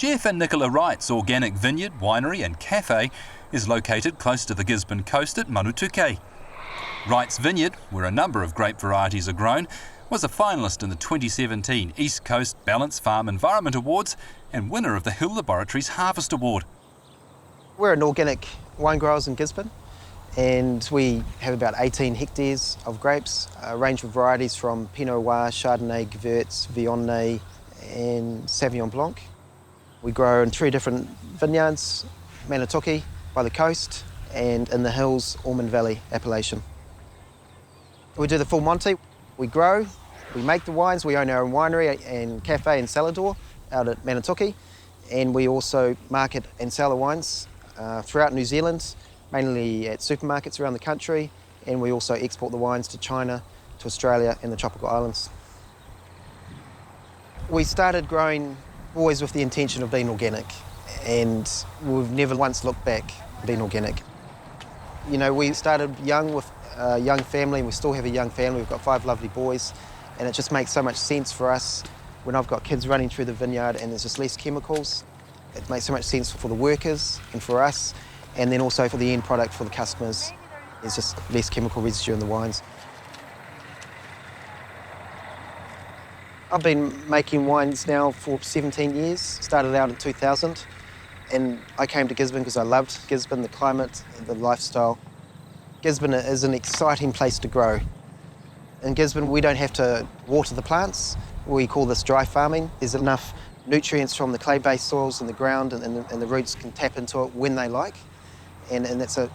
Jeff and Nicola Wright's organic vineyard, winery and cafe is located close to the Gisborne coast at Manutuke. Wrights Vineyard, where a number of grape varieties are grown, was a finalist in the 2017 East Coast Balance Farm Environment Awards and winner of the Hill Laboratories Harvest Award. We're an organic wine growers in Gisborne, and we have about 18 hectares of grapes, a range of varieties from Pinot Noir, Chardonnay, Gewurz, Viognier and Sauvignon Blanc. We grow in 3 different vineyards, Manutuke by the coast and in the hills, Ormond Valley appellation. We do the full Monty. We grow, we make the wines, we own our own winery and cafe and cellar out at Manutuke, and we also market and sell the wines throughout New Zealand, mainly at supermarkets around the country, and we also export the wines to China, to Australia and the tropical islands. We started growing always with the intention of being organic, and we've never once looked back being organic. You know, we started young with a young family, and we still have a young family. We've got 5 lovely boys, and it just makes so much sense for us when I've got kids running through the vineyard and there's just less chemicals. It makes so much sense for the workers and for us, and then also for the end product for the customers. There's just less chemical residue in the wines. I've been making wines now for 17 years, started out in 2000, and I came to Gisborne because I loved Gisborne, the climate, the lifestyle. Gisborne is an exciting place to grow. In Gisborne, we don't have to water the plants. We call this dry farming. There's enough nutrients from the clay-based soils in the ground, and the roots can tap into it when they like, and that's a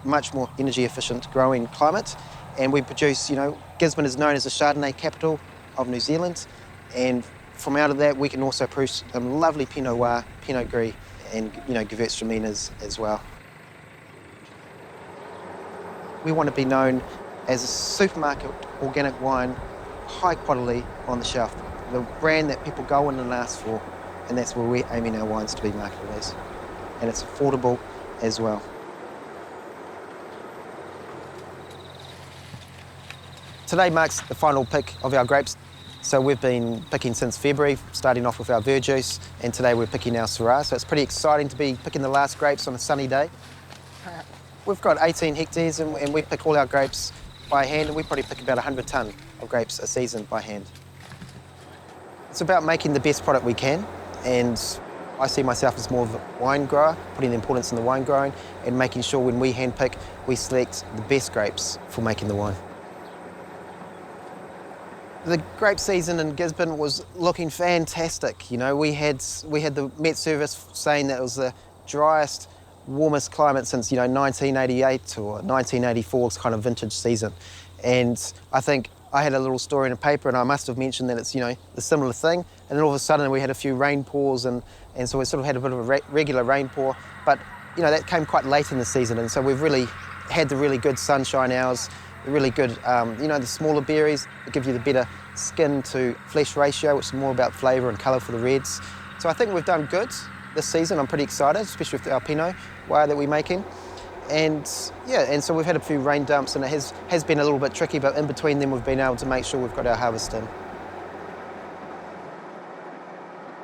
much more energy-efficient growing climate. And we produce, you know, Gisborne is known as the Chardonnay capital of New Zealand, and from out of that we can also produce some lovely Pinot Noir, Pinot Gris and, you know, Gewürztraminer as well. We want to be known as a supermarket organic wine, high quality on the shelf, the brand that people go in and ask for, and that's where we're aiming our wines to be marketed as. And it's affordable as well. Today marks the final pick of our grapes. So we've been picking since February, starting off with our verjuice, and today we're picking our Syrah. So it's pretty exciting to be picking the last grapes on a sunny day. We've got 18 hectares and we pick all our grapes by hand, and we probably pick about 100 tonne of grapes a season by hand. It's about making the best product we can, and I see myself as more of a wine grower, putting the importance in the wine growing and making sure when we hand pick, we select the best grapes for making the wine. The grape season in Gisborne was looking fantastic. You know, we had the Met Service saying that it was the driest, warmest climate since, you know, 1988 or 1984's kind of vintage season. And I think I had a little story in a paper, and I must have mentioned that it's, you know, a similar thing. And then all of a sudden we had a few rain pours, and so we sort of had a bit of a regular rain pour. But, you know, that came quite late in the season, and so we've really had the really good sunshine hours, the really good, you know, the smaller berries that give you the better skin to flesh ratio, which is more about flavour and colour for the reds. So I think we've done good this season. I'm pretty excited, especially with our Pinot wire that we're making. And yeah, and so we've had a few rain dumps, and it has been a little bit tricky, but in between them we've been able to make sure we've got our harvest in.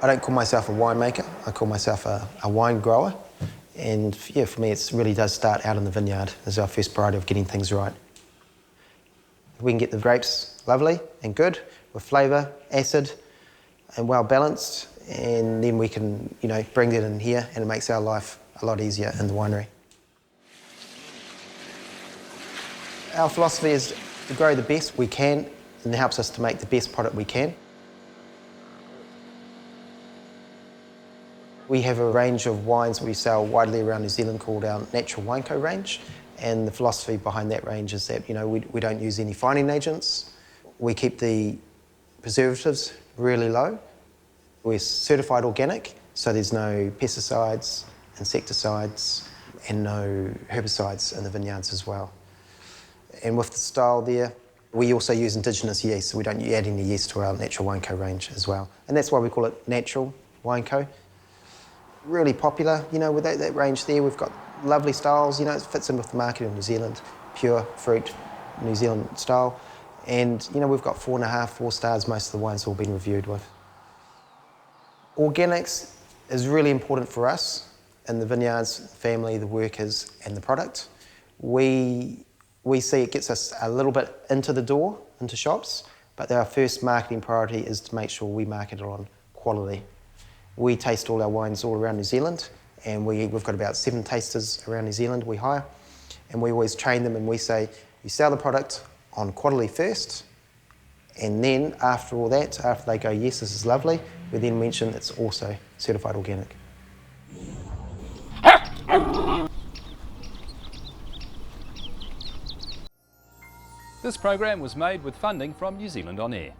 I don't call myself a winemaker, I call myself a wine grower. And yeah, for me it really does start out in the vineyard as our first priority of getting things right. If we can get the grapes lovely and good with flavour, acid and well balanced, and then we can, you know, bring that in here, and it makes our life a lot easier in the winery. Our philosophy is to grow the best we can, and it helps us to make the best product we can. We have a range of wines we sell widely around New Zealand called our Natural Wine Co range, and the philosophy behind that range is that, you know, we don't use any fining agents. We keep the preservatives really low. We're certified organic, so there's no pesticides, insecticides, and no herbicides in the vineyards as well. And with the style there, we also use indigenous yeast, so we don't add any yeast to our Natural Wine Co range as well. And that's why we call it Natural Wine Co. Really popular, you know, with that range there. We've got lovely styles, you know, it fits in with the market in New Zealand, pure fruit, New Zealand style. And, you know, we've got 4.5, 4 stars, most of the wines have all been reviewed with. Organics is really important for us in the vineyards, the family, the workers and the product. We see it gets us a little bit into the door, into shops, but our first marketing priority is to make sure we market it on quality. We taste all our wines all around New Zealand, and we've got about 7 tasters around New Zealand we hire, and we always train them and we say, you sell the product on quality first, and then after all that, after they go, yes, this is lovely, we then mention it's also certified organic. This program was made with funding from New Zealand On Air.